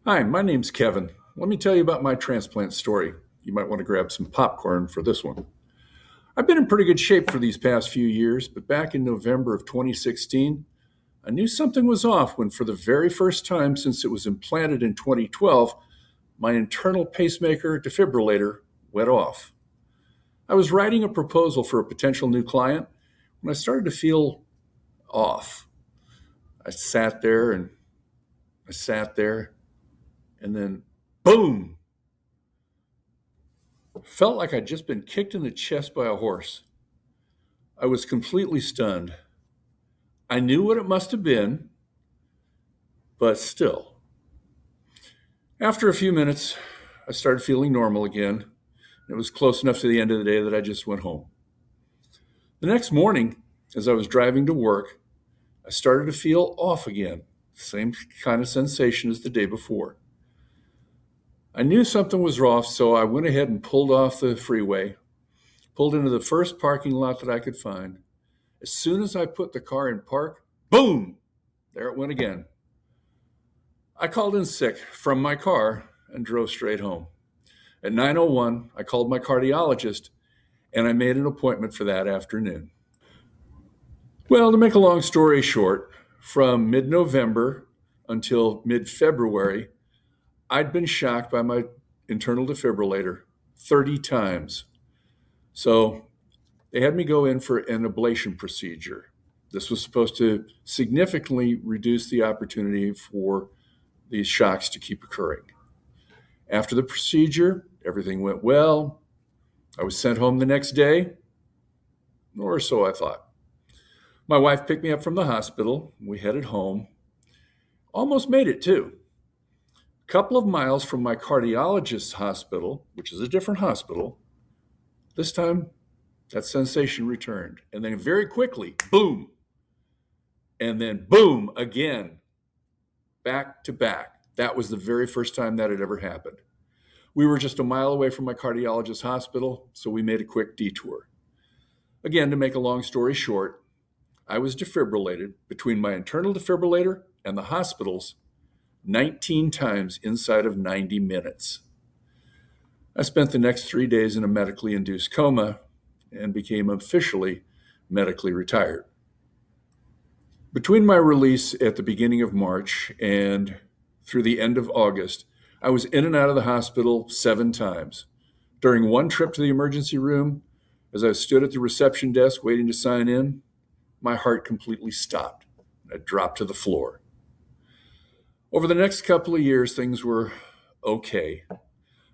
Hi, my name's Kevin. Let me tell you about my transplant story. You might want to grab some popcorn for this one. I've been in pretty good shape for these past few years, but back in November of 2016, I knew something was off when, for the very first time since it was implanted in 2012, my internal pacemaker defibrillator went off. I was writing a proposal for a potential new client when I started to feel off. I sat there and I sat there, and then boom! Felt like I'd just been kicked in the chest by a horse. I was completely stunned. I knew what it must have been, but still. After a few minutes, I started feeling normal again. It was close enough to the end of the day that I just went home. The next morning, as I was driving to work, I started to feel off again. Same kind of sensation as the day before. I knew something was off, so I went ahead and pulled off the freeway, pulled into the first parking lot that I could find. As soon as I put the car in park, boom, there it went again. I called in sick from my car and drove straight home. At 9:01, I called my cardiologist and I made an appointment for that afternoon. Well, to make a long story short, from mid-November until mid-February, I'd been shocked by my internal defibrillator 30 times. So they had me go in for an ablation procedure. This was supposed to significantly reduce the opportunity for these shocks to keep occurring. After the procedure, everything went well. I was sent home the next day, or so I thought. My wife picked me up from the hospital. We headed home. Almost made it too. A couple of miles from my cardiologist's hospital, which is a different hospital, this time that sensation returned. And then very quickly, boom. And then boom again, back to back. That was the very first time that had ever happened. We were just a mile away from my cardiologist's hospital, so we made a quick detour. Again, to make a long story short, I was defibrillated between my internal defibrillator and the hospital's 19 times inside of 90 minutes. I spent the next 3 days in a medically induced coma and became officially medically retired. Between my release at the beginning of March and through the end of August, I was in and out of the hospital 7 times. During one trip to the emergency room, as I stood at the reception desk waiting to sign in, my heart completely stopped. I dropped to the floor. Over the next couple of years, things were okay,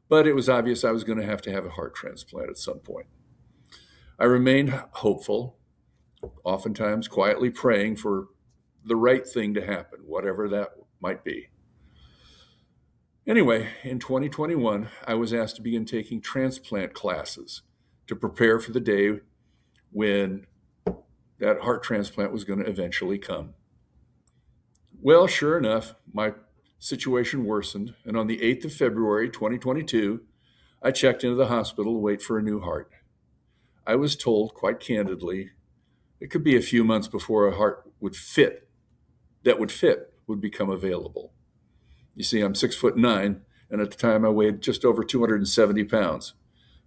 but it was obvious I was going to have a heart transplant at some point. I remained hopeful, oftentimes quietly praying for the right thing to happen, whatever that might be. Anyway, in 2021, I was asked to begin taking transplant classes to prepare for the day when that heart transplant was going to eventually come. Well, sure enough, my situation worsened, and on the 8th of February, 2022, I checked into the hospital to wait for a new heart. I was told quite candidly it could be a few months before a heart would become available. You see, I'm 6'9", and at the time I weighed just over 270 pounds.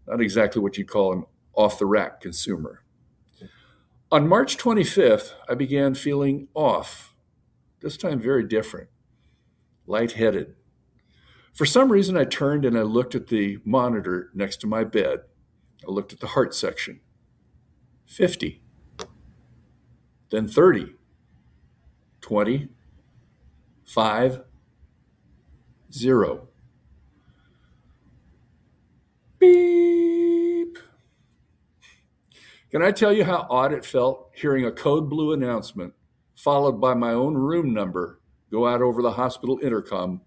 Not exactly what you'd call an off-the-rack consumer. On March 25th, I began feeling off, this time very different, lightheaded. For some reason, I turned and I looked at the monitor next to my bed. I looked at the heart section. 50, then 30, 20, 5, 0. Beep. Can I tell you how odd it felt hearing a code blue announcement followed by my own room number go out over the hospital intercom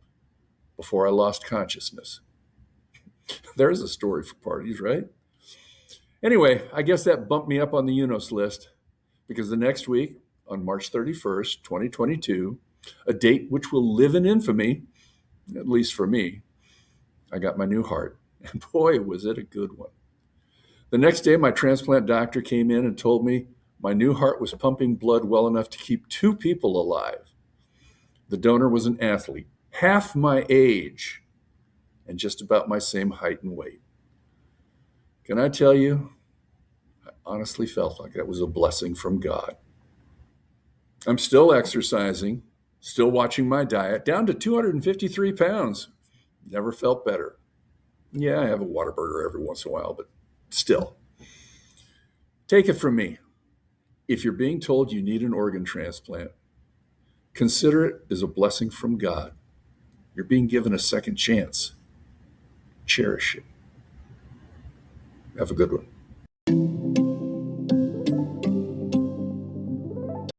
before I lost consciousness? There's a story for parties, right? Anyway, I guess that bumped me up on the UNOS list because the next week, on March 31st, 2022, a date which will live in infamy, at least for me, I got my new heart. And boy, was it a good one. The next day, my transplant doctor came in and told me my new heart was pumping blood well enough to keep 2 people alive. The donor was an athlete, half my age, and just about my same height and weight. Can I tell you, I honestly felt like that was a blessing from God. I'm still exercising, still watching my diet, down to 253 pounds. Never felt better. Yeah, I have a Whataburger every once in a while, but still. Take it from me. If you're being told you need an organ transplant, consider it as a blessing from God. You're being given a second chance. Cherish it. Have a good one.